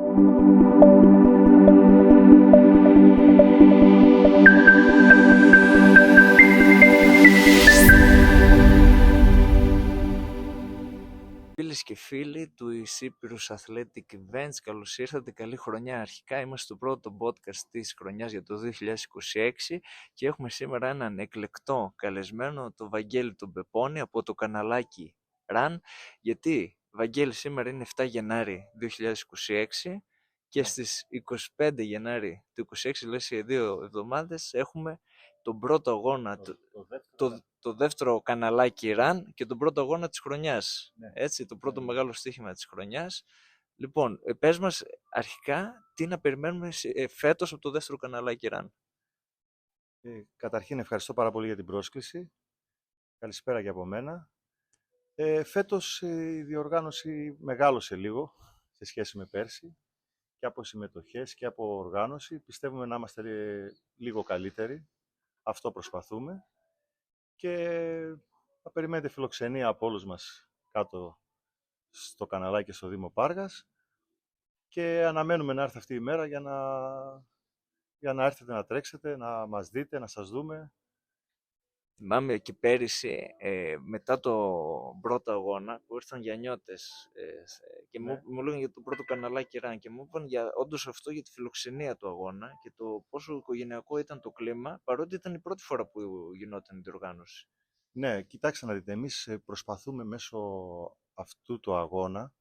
Φίλες και φίλοι του Cyprus Athletic Events, καλώς ήρθατε, καλή χρονιά. Αρχικά είμαστε στο πρώτο podcast της χρονιάς για το 2026 και έχουμε σήμερα έναν εκλεκτό καλεσμένο, τον Βαγγέλη τον Πεπώνη από το καναλάκι Run. Γιατί, Βαγγέλη, σήμερα είναι 7 Γενάρη 2026 και στις 25 Γενάρη του 2026, δηλαδή σε 2 εβδομάδες, έχουμε τον πρώτο αγώνα, το δεύτερο καναλάκι Run και τον πρώτο αγώνα της χρονιάς. Ναι. Έτσι, το πρώτο μεγάλο στοίχημα της χρονιάς. Λοιπόν, πες μας αρχικά τι να περιμένουμε φέτος από το δεύτερο καναλάκι Run. Καταρχήν ευχαριστώ πάρα πολύ για την πρόσκληση. Καλησπέρα και από μένα. Φέτος η διοργάνωση μεγάλωσε λίγο σε σχέση με πέρσι και από συμμετοχές και από οργάνωση. Πιστεύουμε να είμαστε λίγο καλύτεροι. Αυτό προσπαθούμε. Και θα περιμένετε φιλοξενία από όλους μας κάτω στο καναλάκι στο Δήμο Πάργας και αναμένουμε να έρθει αυτή η μέρα για να έρθετε να τρέξετε, να μας δείτε, να σας δούμε. Θυμάμαι και πέρυσι, μετά το πρώτο αγώνα, που ήρθαν γιαννιώτες και Ναι. μου λέγανε για το πρώτο καναλάκι Run και μου είπαν όντως αυτό για τη φιλοξενία του αγώνα και το πόσο οικογενειακό ήταν το κλίμα, παρότι ήταν η πρώτη φορά που γινόταν η διοργάνωση. Ναι, κοιτάξτε να δείτε, εμείς προσπαθούμε μέσω αυτού του αγώνα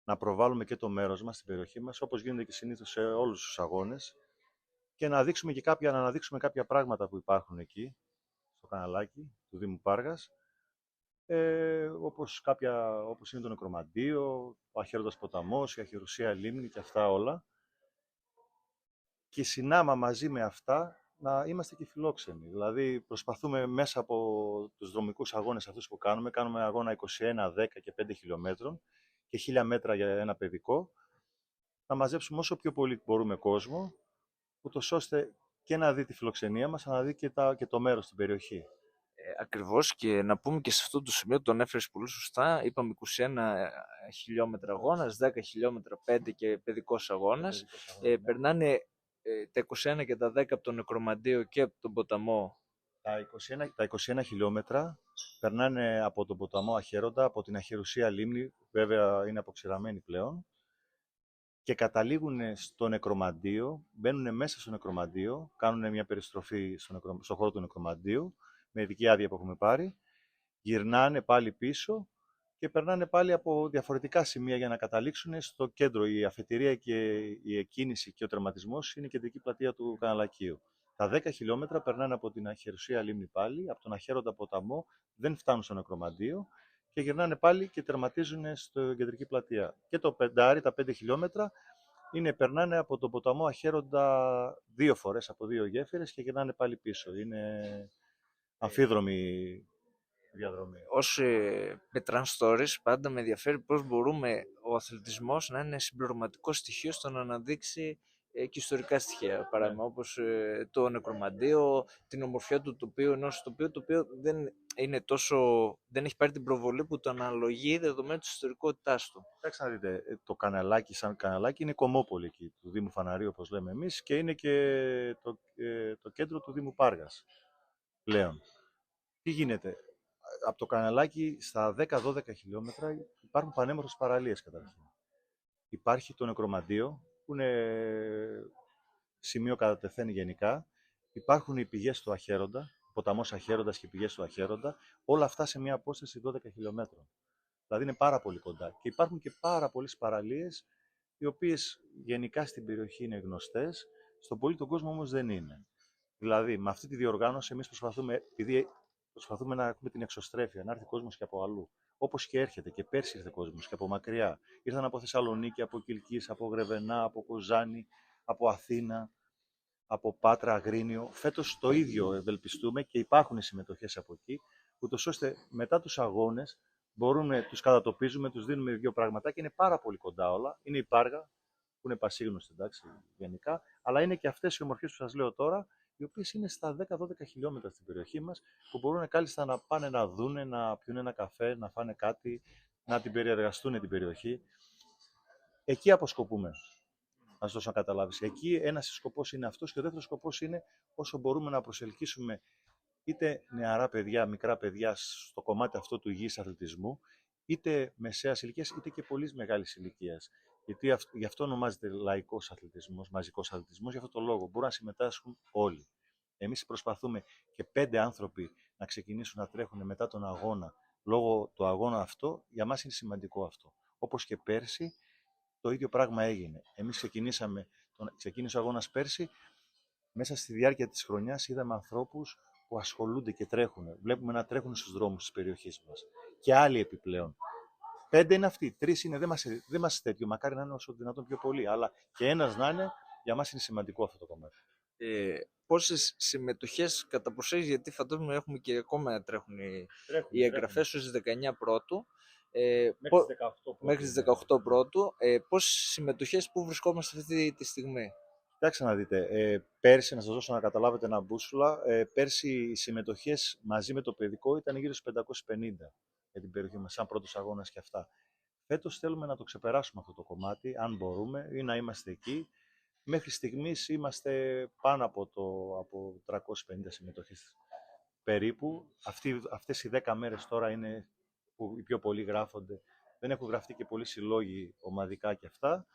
να προβάλλουμε και το μέρος μας, στην περιοχή μας, όπως γίνεται και συνήθως σε όλους τους αγώνες και να δείξουμε και να αναδείξουμε κάποια πράγματα που υπάρχουν εκεί, στο καναλάκι του Δήμου Πάργας, όπως είναι το νεκρομαντίο, ο αχαίροντας ποταμός, η αχερουσία λίμνη και αυτά όλα. Και συνάμα μαζί με αυτά να είμαστε και φιλόξενοι. Δηλαδή προσπαθούμε μέσα από τους δρομικούς αγώνες αυτούς που κάνουμε αγώνα 21, 10 και 5 χιλιόμετρων και 1000 μέτρα για ένα παιδικό, να μαζέψουμε όσο πιο πολύ μπορούμε κόσμο, ούτως ώστε και να δει τη φιλοξενία μας, να δει και το μέρος στην περιοχή. Ακριβώς, και να πούμε και σε αυτό το σημείο, τον έφερες πολύ σωστά, είπαμε 21 χιλιόμετρα αγώνας, 10 χιλιόμετρα 5 και παιδικός αγώνας. Περνάνε τα 21 και τα 10 από τον νεκρομαντίο και από τον ποταμό. Τα 21 χιλιόμετρα περνάνε από τον ποταμό Αχαίροντα, από την αχερουσία λίμνη, βέβαια είναι αποξηραμένη πλέον, και καταλήγουν στο νεκρομαντίο, μπαίνουν μέσα στο νεκρομαντίο, κάνουν μια περιστροφή στο χώρο του νεκρομαντίου, με ειδική άδεια που έχουμε πάρει, γυρνάνε πάλι πίσω και περνάνε πάλι από διαφορετικά σημεία για να καταλήξουν στο κέντρο. Η αφετηρία και η εκκίνηση και ο τερματισμός είναι η κεντρική πλατεία του καναλακίου. Τα 10 χιλιόμετρα περνάνε από την αχερουσία λίμνη πάλι, από τον Αχαίροντα ποταμό, δεν φτάνουν στο νεκρομαντίο και γυρνάνε πάλι και τερματίζουν στο κεντρική πλατεία. Και το πεντάρι, τα 5 χιλιόμετρα, περνάνε από τον ποταμό Αχαίροντα 2 φορές, από 2 γέφυρες και γυρνάνε πάλι πίσω. Είναι αμφίδρομη διαδρομή. Ως Petran Stories πάντα με ενδιαφέρει πώς μπορούμε ο αθλητισμός να είναι συμπληρωματικό στοιχείο στο να αναδείξει και ιστορικά στοιχεία. Παράδειγμα, όπως το νεκρομαντίο, την ομορφιά του τοπίου, ενός τοπίου το οποίο δεν έχει πάρει την προβολή που το αναλογεί δεδομένου της ιστορικότητάς του. Κοιτάξτε να δείτε, το καναλάκι σαν καναλάκι είναι κομμόπολη εκεί, του Δήμου Φαναρίου, όπως λέμε εμείς, και είναι και το κέντρο του Δήμου Πάργας πλέον. Τι γίνεται, από το καναλάκι στα 10-12 χιλιόμετρα υπάρχουν πανέμορφες παραλίες καταρχήν. Υπάρχει το νεκρομαντίο, που είναι σημείο κατά τεθέν γενικά. Υπάρχουν οι πηγές του Αχαίροντα, ο ποταμός Αχαίροντας και οι πηγές του Αχαίροντα, όλα αυτά σε μια απόσταση 12 χιλιόμετρων. Δηλαδή είναι πάρα πολύ κοντά. Και υπάρχουν και πάρα πολλές παραλίες, οι οποίες γενικά στην περιοχή είναι γνωστές, στον πολύ τον κόσμο όμως δεν είναι. Δηλαδή, με αυτή τη διοργάνωση, εμείς προσπαθούμε να έχουμε την εξωστρέφεια, να έρθει κόσμος και από αλλού. Όπως και έρχεται, και πέρσι ήρθε κόσμος και από μακριά. Ήρθαν από Θεσσαλονίκη, από Κιλκής, από Γρεβενά, από Κοζάνη, από Αθήνα, από Πάτρα, Αγρίνιο. Φέτος το ίδιο ευελπιστούμε και υπάρχουν συμμετοχές από εκεί, ούτως ώστε μετά τους αγώνες τους κατατοπίζουμε, τους δίνουμε 2 πράγματα και είναι πάρα πολύ κοντά όλα. Είναι η Πάργα, που είναι πασίγνωστη, εντάξει, γενικά, αλλά είναι και αυτές οι ομορφιές που σας λέω τώρα, οι οποίες είναι στα 10-12 χιλιόμετρα στην περιοχή μας, που μπορούν κάλλιστα να πάνε να δούνε, να πιούν ένα καφέ, να φάνε κάτι, να την περιεργαστούν την περιοχή. Εκεί αποσκοπούμε. Να σου δώσω να καταλάβεις. Εκεί ένας σκοπός είναι αυτός και ο δεύτερος σκοπός είναι όσο μπορούμε να προσελκύσουμε είτε νεαρά παιδιά, μικρά παιδιά στο κομμάτι αυτό του υγιής αθλητισμού, είτε μεσαίας ηλικίας, είτε και πολύ μεγάλης ηλικίας. Γιατί γι' αυτό ονομάζεται λαϊκός αθλητισμός, μαζικός αθλητισμός, για αυτό το λόγο. Μπορούν να συμμετάσχουν όλοι. Εμείς προσπαθούμε και 5 άνθρωποι να ξεκινήσουν να τρέχουν μετά τον αγώνα. Λόγω του αγώνα αυτό, για μας είναι σημαντικό αυτό. Όπως και πέρσι, το ίδιο πράγμα έγινε. Εμείς ξεκίνησε ο αγώνας πέρσι. Μέσα στη διάρκεια της χρονιάς είδαμε ανθρώπους που ασχολούνται και τρέχουν. Βλέπουμε να τρέχουν στους δρόμους της περιοχής μας. Και άλλοι επιπλέον. 5 είναι αυτοί, 3 είναι, δεν μας τέτοιο. Μακάρι να είναι όσο δυνατόν πιο πολύ. Αλλά και ένας να είναι, για μας είναι σημαντικό αυτό το κομμάτι. Πόσες συμμετοχές κατά προσέγγιση, γιατί φαντάζομαι έχουμε και ακόμα να τρέχουν οι εγγραφές στις 19 πρώτου. Μέχρι τις 18 πρώτου. Πόσες συμμετοχές, που βρισκόμαστε αυτή τη στιγμή? Κοιτάξτε να δείτε, πέρσι, να σας δώσω να καταλάβετε ένα μπούσουλα, πέρσι οι συμμετοχές μαζί με το παιδικό ήταν γύρω στους 550 για την περιοχή μας, σαν πρώτος αγώνας και αυτά. Φέτος θέλουμε να το ξεπεράσουμε αυτό το κομμάτι, αν μπορούμε, ή να είμαστε εκεί. Μέχρι στιγμής είμαστε πάνω από 350 συμμετοχές περίπου. Αυτές οι 10 μέρες τώρα είναι που οι πιο πολλοί γράφονται. Δεν έχουν γραφτεί και πολλοί συλλόγοι ομαδικά και αυτά.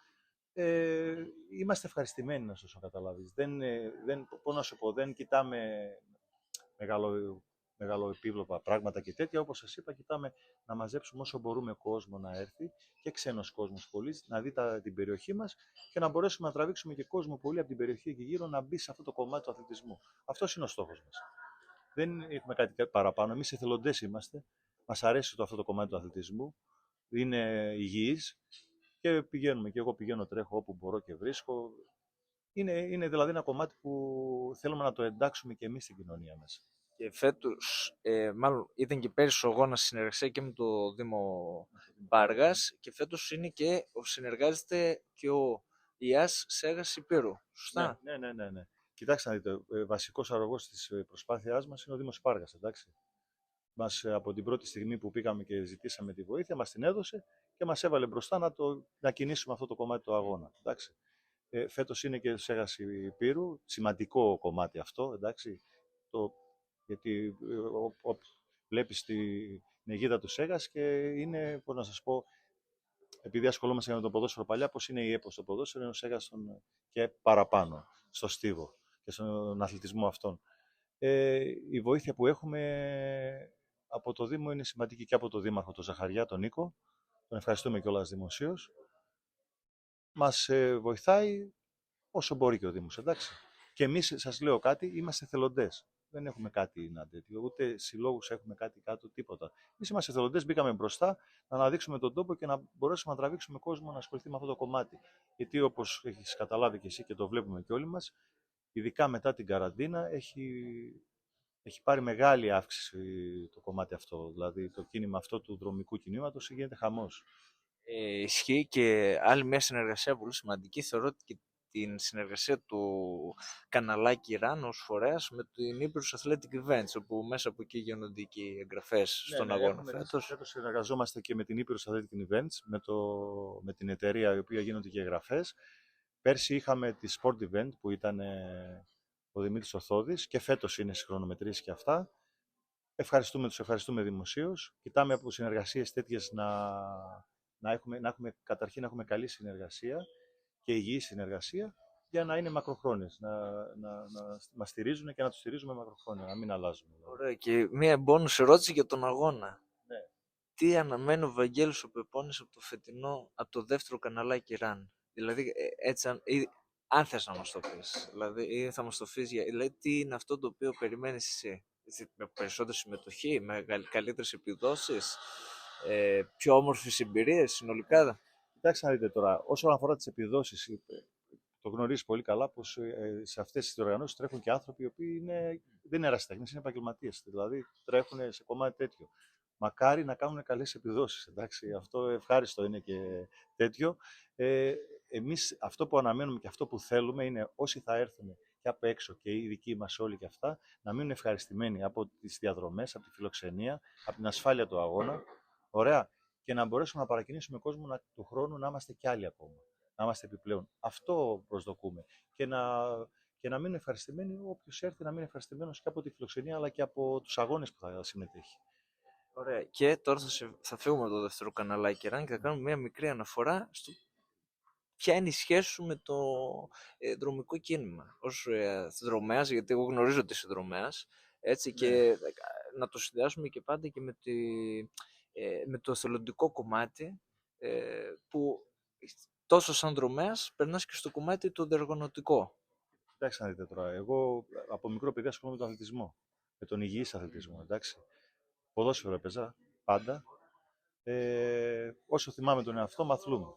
Είμαστε ευχαριστημένοι, να σου καταλάβεις. Πώς να σου πω, δεν κοιτάμε μεγαλοεπίβλοπα πράγματα και τέτοια. Όπως σας είπα, κοιτάμε να μαζέψουμε όσο μπορούμε κόσμο να έρθει και ξένος κόσμος πολύ, να δει την περιοχή μας και να μπορέσουμε να τραβήξουμε και κόσμο πολύ από την περιοχή εκεί γύρω να μπει σε αυτό το κομμάτι του αθλητισμού. Αυτός είναι ο στόχος μας. Δεν έχουμε κάτι παραπάνω. Εμείς εθελοντές είμαστε. Μας αρέσει αυτό το κομμάτι του αθλητισμού. Είναι υγιής. Και πηγαίνουμε, και εγώ πηγαίνω, τρέχω όπου μπορώ και βρίσκω. Είναι δηλαδή ένα κομμάτι που θέλουμε να το εντάξουμε και εμείς στην κοινωνία μας. Και φέτος, μάλλον ήταν και πέρυσι ο αγώνας συνεργασία και με το Δήμο Πάργας και φέτος είναι και συνεργάζεται και ο ΙΑΣ Σέγας Υπήρου. Σωστά? Ναι. Κοιτάξτε να δείτε, βασικός αρρωγός της προσπάθειάς μας είναι ο Δήμος Πάργας, εντάξει. Από την πρώτη στιγμή που πήγαμε και ζητήσαμε τη βοήθεια, μας την έδωσε και μας έβαλε μπροστά να κινήσουμε αυτό το κομμάτι του αγώνα. Εντάξει. Φέτος είναι και Σέγας Υπήρου, σημαντικό κομμάτι αυτό, εντάξει. Γιατί βλέπεις την αιγίδα του Σέγας και είναι, πώς να σας πω, επειδή ασχολούμαστε με το ποδόσφαιρο παλιά, πώς είναι η ΕΠΟ στο ποδόσφαιρο, είναι ο Σέγας και παραπάνω, στο στίβο και στον αθλητισμό αυτόν. Η βοήθεια που έχουμε από το Δήμο είναι σημαντική και από το Δήμαρχο, τον Ζαχαριά, τον Νίκο. Τον ευχαριστούμε κιόλας δημοσίως. Μας βοηθάει όσο μπορεί και ο Δήμος, εντάξει. Και εμείς, σας λέω κάτι, είμαστε εθελοντές. Δεν έχουμε κάτι να τέτοιο, ούτε συλλόγους έχουμε κάτι κάτω, τίποτα. Εμείς είμαστε εθελοντές, μπήκαμε μπροστά να αναδείξουμε τον τόπο και να μπορέσουμε να τραβήξουμε κόσμο να ασχοληθεί με αυτό το κομμάτι. Γιατί όπως έχεις καταλάβει και εσύ και το βλέπουμε και όλοι μας, ειδικά μετά την καραντίνα, έχει πάρει μεγάλη αύξηση το κομμάτι αυτό. Δηλαδή το κίνημα αυτό του δρομικού κινήματος γίνεται χαμός. Ισχύει και άλλη μια συνεργασία πολύ σημαντική. Θεωρώ ότι και την συνεργασία του καναλάκι Run ως φορέας με την Ήπειρος Athletic Events, όπου μέσα από εκεί γίνονται και οι εγγραφές στον αγώνα φέτος. Φέτος συνεργαζόμαστε και με την Ήπειρος Athletic Events, με την εταιρεία η οποία γίνονται και εγγραφές. Πέρσι είχαμε τη Sport Event που ήταν ο Δημήτρης Ορθώδης και φέτος είναι στις χρονομετρήσεις και αυτά. Τους ευχαριστούμε δημοσίως. Κοιτάμε από συνεργασίες τέτοιες καταρχήν να έχουμε καλή συνεργασία και υγιή συνεργασία για να είναι μακροχρόνιες, να μας στηρίζουν και να τους στηρίζουμε μακροχρόνια, να μην αλλάζουμε. Ωραία, και μία μπόνους ερώτηση για τον αγώνα. Ναι. Τι αναμένει ο Βαγγέλης ο Πεπώνης από το δεύτερο καναλάκι Run? Δηλαδή, έτσι, αν θες να μας το πεις, δηλαδή, ή θα μας το πεις, δηλαδή, τι είναι αυτό το οποίο περιμένεις εσύ? Με περισσότερη συμμετοχή, με καλύτερες επιδόσεις, πιο όμορφες εμπειρίες συνολικά? Κοιτάξτε να δείτε τώρα, όσον αφορά τις επιδόσεις, το γνωρίζεις πολύ καλά πως σε αυτές τις διοργανώσεις τρέχουν και άνθρωποι οι οποίοι δεν είναι ερασιτέχνες, είναι επαγγελματίες. Δηλαδή τρέχουν σε κομμάτι τέτοιο. Μακάρι να κάνουν καλές επιδόσεις. Εντάξει, αυτό ευχάριστο είναι και τέτοιο. Εμείς αυτό που αναμένουμε και αυτό που θέλουμε είναι όσοι θα έρθουν και απ' έξω και οι δικοί μας όλοι και αυτά, να μείνουν ευχαριστημένοι από τις διαδρομές, από τη φιλοξενία, από την ασφάλεια του αγώνα. Ωραία. και να μπορέσουμε να παρακινήσουμε κόσμο του χρόνου να είμαστε κι άλλοι ακόμα. Να είμαστε επιπλέον. Αυτό προσδοκούμε. Και να μείνουν ευχαριστημένοι, όποιος έρθει να μείνει ευχαριστημένος και από τη φιλοξενία αλλά και από τους αγώνες που θα συμμετέχει. Ωραία. Και τώρα θα φύγουμε από το δεύτερο καναλάκι Ραν και θα κάνουμε μια μικρή αναφορά στο ποια είναι η σχέση σου με το δρομικό κίνημα ως δρομέας, γιατί εγώ γνωρίζω ότι είσαι δρομέας, έτσι, Ναι. και να το συνδυάσουμε και πάντα και με το εθελοντικό κομμάτι, που τόσο σαν δρομέας περνάς και στο κομμάτι το διοργανωτικό. Εντάξει να δείτε τώρα, εγώ από μικρό παιδί ασχολούμαι με τον αθλητισμό, με τον υγιής αθλητισμό, εντάξει. Ποδόσφαιρο έπαιζα πάντα. Όσο θυμάμαι τον εαυτό μου, αθλούμαι.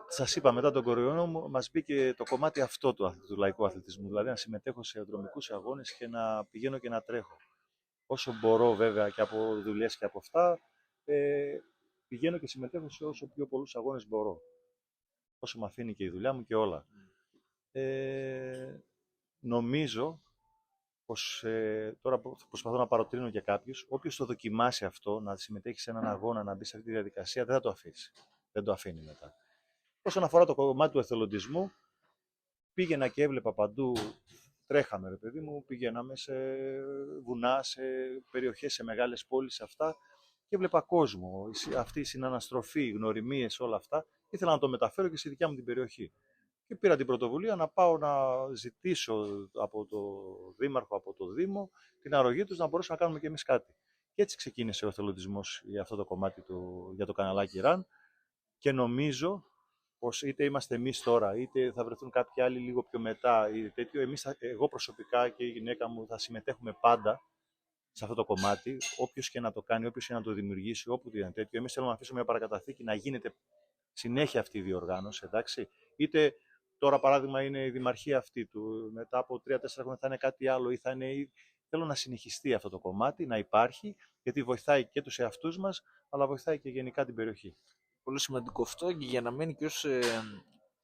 Σας είπα, μετά τον κορονοϊό μας μπήκε το κομμάτι αυτό του λαϊκού αθλητισμού, δηλαδή να συμμετέχω σε δρομικούς αγώνες και να πηγαίνω και να τρέχω. Όσο μπορώ βέβαια και από δουλειές και από αυτά, πηγαίνω και συμμετέχω σε όσο πιο πολλούς αγώνες μπορώ. Όσο με αφήνει και η δουλειά μου και όλα. Νομίζω πως τώρα προσπαθώ να παροτρύνω και κάποιους, όποιος το δοκιμάσει αυτό, να συμμετέχει σε έναν αγώνα, να μπει σε αυτή τη διαδικασία, δεν θα το αφήσει. Δεν το αφήνει μετά. Όσον αφορά το κομμάτι του εθελοντισμού, πήγαινα και έβλεπα παντού, τρέχαμε ρε παιδί μου, πηγαίναμε σε βουνά, σε περιοχές, σε μεγάλες πόλεις αυτά και έβλεπα κόσμο, αυτή η συναναστροφή, οι γνωριμίες, όλα αυτά, ήθελα να το μεταφέρω και στη δικιά μου την περιοχή. Και πήρα την πρωτοβουλία να πάω να ζητήσω από το Δήμαρχο, από το Δήμο, την αρρωγή τους να μπορέσουμε να κάνουμε και εμείς κάτι. Και έτσι ξεκίνησε ο εθελοντισμός για αυτό το κομμάτι για το καναλάκι Ραν και νομίζω πως είτε είμαστε εμείς τώρα, είτε θα βρεθούν κάποιοι άλλοι λίγο πιο μετά ή τέτοιο, εγώ προσωπικά και η γυναίκα μου θα συμμετέχουμε πάντα σε αυτό το κομμάτι, όποιος και να το κάνει, όποιος και να το δημιουργήσει, όπου είναι τέτοιο. Εμείς θέλουμε να αφήσουμε μια παρακαταθήκη να γίνεται συνέχεια αυτή η διοργάνωση, εντάξει. Είτε τώρα παράδειγμα είναι η δημαρχία αυτή του, μετά από 3-4 χρόνια θα είναι κάτι άλλο ή θα είναι. Θέλω να συνεχιστεί αυτό το κομμάτι, να υπάρχει, γιατί βοηθάει και τους εαυτούς μας, αλλά βοηθάει και γενικά την περιοχή. Πολύ σημαντικό αυτό και για να μένει και ως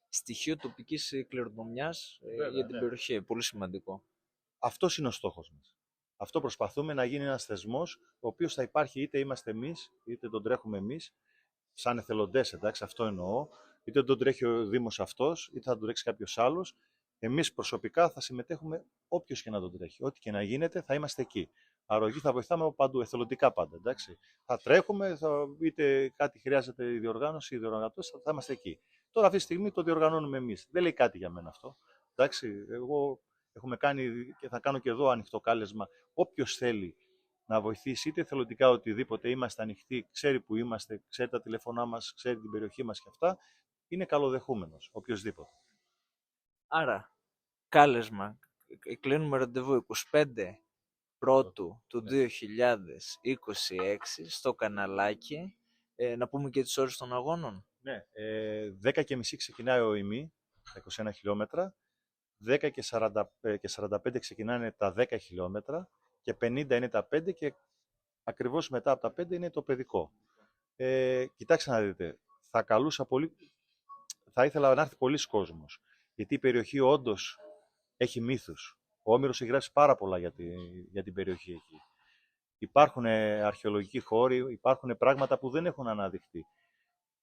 στοιχείο τοπικής κληρονομιάς για την περιοχή. Πολύ σημαντικό. Αυτός είναι ο στόχος μας. Αυτό προσπαθούμε να γίνει ένας θεσμός, ο οποίος θα υπάρχει είτε είμαστε εμείς, είτε τον τρέχουμε εμείς, σαν εθελοντές, εντάξει, αυτό εννοώ, είτε τον τρέχει ο Δήμος αυτός, είτε θα τον τρέξει κάποιος άλλος. Εμείς προσωπικά θα συμμετέχουμε όποιος και να τον τρέχει. Ό,τι και να γίνεται θα είμαστε εκεί. Αρρωγή θα βοηθάμε από παντού, εθελοντικά πάντα, εντάξει. Θα τρέχουμε, είτε κάτι χρειάζεται η διοργάνωση, οι διοργανωτές, θα είμαστε εκεί. Τώρα αυτή τη στιγμή το διοργανώνουμε εμείς. Δεν λέει κάτι για μένα αυτό. Εντάξει, εγώ έχουμε κάνει και θα κάνω και εδώ ανοιχτό κάλεσμα. Όποιος θέλει να βοηθήσει, είτε θελοντικά οτιδήποτε, είμαστε ανοιχτοί, ξέρει που είμαστε, ξέρει τα τηλέφωνά μας, ξέρει την περιοχή μας και αυτά, είναι καλοδεχούμενος, οποιοσδήποτε. Άρα, κάλεσμα, κλείνουμε ραντεβού 25 Πρώτου του 2026 στο καναλάκι. Να πούμε και τις ώρες των αγώνων. Ναι, 10:30 ξεκινάει ο ΙΜΗ, τα 21 χιλιόμετρα, 10 και 45 ξεκινάνε τα 10 χιλιόμετρα και 50 είναι τα 5 και ακριβώς μετά από τα 5 είναι το παιδικό. Κοιτάξτε να δείτε, θα ήθελα να έρθει πολλοί κόσμος, γιατί η περιοχή όντως έχει μύθους. Ο Όμηρος έχει γράψει πάρα πολλά για την περιοχή εκεί. Υπάρχουν αρχαιολογικοί χώροι, υπάρχουν πράγματα που δεν έχουν αναδειχθεί.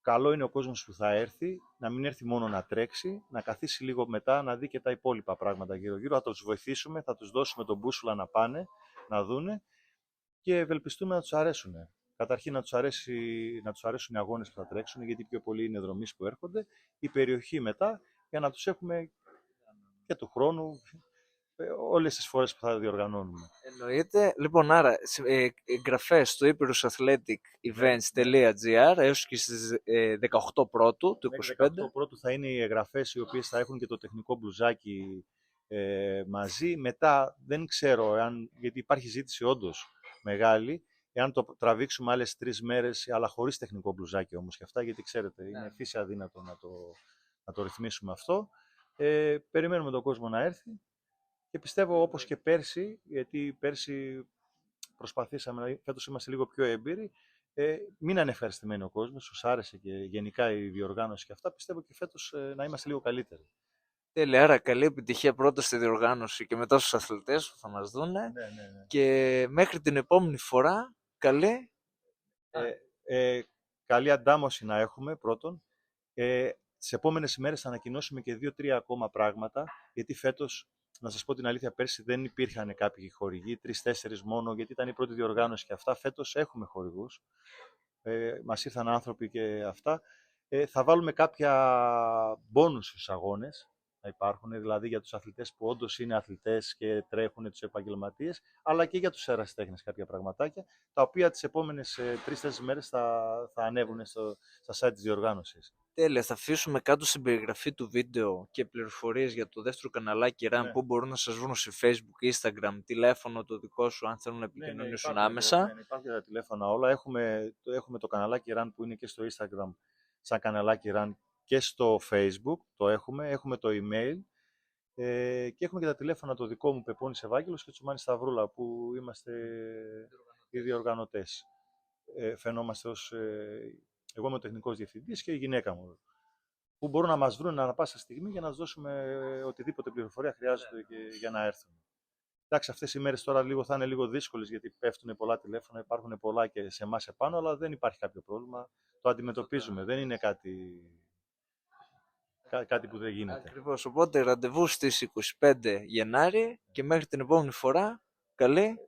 Καλό είναι ο κόσμος που θα έρθει να μην έρθει μόνο να τρέξει, να καθίσει λίγο μετά να δει και τα υπόλοιπα πράγματα γύρω-γύρω. Θα τους βοηθήσουμε, θα τους δώσουμε τον μπούσουλα να πάνε, να δούνε και ευελπιστούμε να τους αρέσουν. Καταρχήν να τους αρέσουν οι αγώνες που θα τρέξουν, γιατί πιο πολλοί είναι δρομείς που έρχονται. Η περιοχή μετά, για να τους έχουμε και του χρόνου όλες τις φορές που θα διοργανώνουμε. Εννοείται. Λοιπόν, άρα, εγγραφές στο hyperosathleticevents.gr έως και στις 18 Πρώτου του 2025. 18 Πρώτου θα είναι οι εγγραφές, οι οποίες θα έχουν και το τεχνικό μπλουζάκι μαζί. Μετά δεν ξέρω, γιατί υπάρχει ζήτηση όντως μεγάλη, εάν το τραβήξουμε άλλες 3 μέρες, αλλά χωρίς τεχνικό μπλουζάκι όμως και αυτά, γιατί ξέρετε, είναι φύση αδύνατο να το ρυθμίσουμε αυτό. Περιμένουμε τον κόσμο να έρθει. Και πιστεύω όπως και πέρσι, γιατί πέρσι προσπαθήσαμε, φέτος είμαστε λίγο πιο έμπειροι, μείνανε ευχαριστημένοι ο κόσμος, τους άρεσε και γενικά η διοργάνωση και αυτά, πιστεύω και φέτος να είμαστε λίγο καλύτεροι. Τέλεια, άρα καλή επιτυχία πρώτα στη διοργάνωση και μετά στους αθλητές που θα μας δούνε. Ναι. Και μέχρι την επόμενη φορά, καλή Καλή αντάμωση να έχουμε πρώτον. Τις επόμενες ημέρες θα ανακοινώσουμε και 2-3 ακόμα πράγματα, γιατί φέτος, να σας πω την αλήθεια, πέρσι δεν υπήρχαν κάποιοι χορηγοί, 3-4 μόνο, γιατί ήταν η πρώτη διοργάνωση και αυτά. Φέτος έχουμε χορηγούς. Μας ήρθαν άνθρωποι και αυτά. Θα βάλουμε κάποια μπόνους στους αγώνες, να υπάρχουν, δηλαδή για τους αθλητές που όντως είναι αθλητές και τρέχουν, τους επαγγελματίες, αλλά και για τους ερασιτέχνες κάποια πραγματάκια, τα οποία τις επόμενες 3-4 μέρες θα ανέβουν στα site της διοργάνωσης. Τέλεια, θα αφήσουμε κάτω στην περιγραφή του βίντεο και πληροφορίες για το δεύτερο καναλάκι RAN, που μπορούν να σας βρουν σε Facebook, Instagram, τηλέφωνο το δικό σου αν θέλουν να επικοινωνήσουν άμεσα. Υπάρχουν και τα τηλέφωνα όλα. Έχουμε το καναλάκι RAN που είναι και στο Instagram σαν καναλάκι RAN και στο Facebook, έχουμε το email και έχουμε και τα τηλέφωνα το δικό μου Πεπώνης Ευάγγελος και Τσουμάνης Σταυρούλα που είμαστε οι διοργανωτές. Φαινόμαστε εγώ είμαι ο τεχνικός διευθυντής και η γυναίκα μου, που μπορούν να μας βρουν ανά πάσα στιγμή για να τους δώσουμε οτιδήποτε πληροφορία χρειάζεται για να έρθουν. Εντάξει, αυτές οι μέρες τώρα θα είναι λίγο δύσκολες γιατί πέφτουν πολλά τηλέφωνα, υπάρχουν πολλά και σε εμάς επάνω, αλλά δεν υπάρχει κάποιο πρόβλημα. Το αντιμετωπίζουμε, δεν είναι κάτι που δεν γίνεται. Ακριβώς, οπότε ραντεβού στις 25 Γενάρη και μέχρι την επόμενη φορά, καλή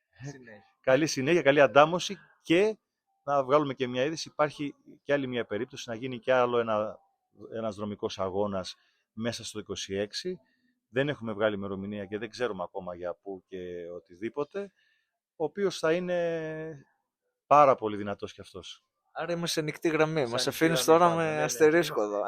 συνέχεια. Καλή συνέχεια, καλή αντάμωση και να βγάλουμε και μια είδηση. Υπάρχει και άλλη μια περίπτωση να γίνει και άλλο ένας δρομικός αγώνας μέσα στο 26. Δεν έχουμε βγάλει ημερομηνία και δεν ξέρουμε ακόμα για πού και οτιδήποτε, ο οποίος θα είναι πάρα πολύ δυνατός κι αυτός. Άρα είμαστε σε ανοιχτή γραμμή. Μας αφήνεις τώρα με αστερίσκο εδώ.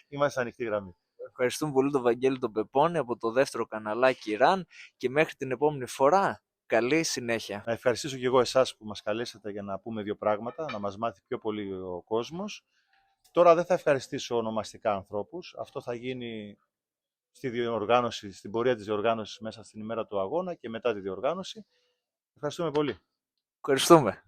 Είμαστε σε ανοιχτή γραμμή. Ευχαριστούμε πολύ τον Βαγγέλη τον Πεπώνη από το δεύτερο καναλάκι RAN και μέχρι την επόμενη φορά, καλή συνέχεια. Να ευχαριστήσω και εγώ εσάς που μας καλέσατε για να πούμε δύο πράγματα, να μας μάθει πιο πολύ ο κόσμος. Τώρα δεν θα ευχαριστήσω ονομαστικά ανθρώπους. Αυτό θα γίνει στην πορεία της διοργάνωσης μέσα στην ημέρα του αγώνα και μετά τη διοργάνωση. Ευχαριστούμε πολύ. Ευχαριστούμε.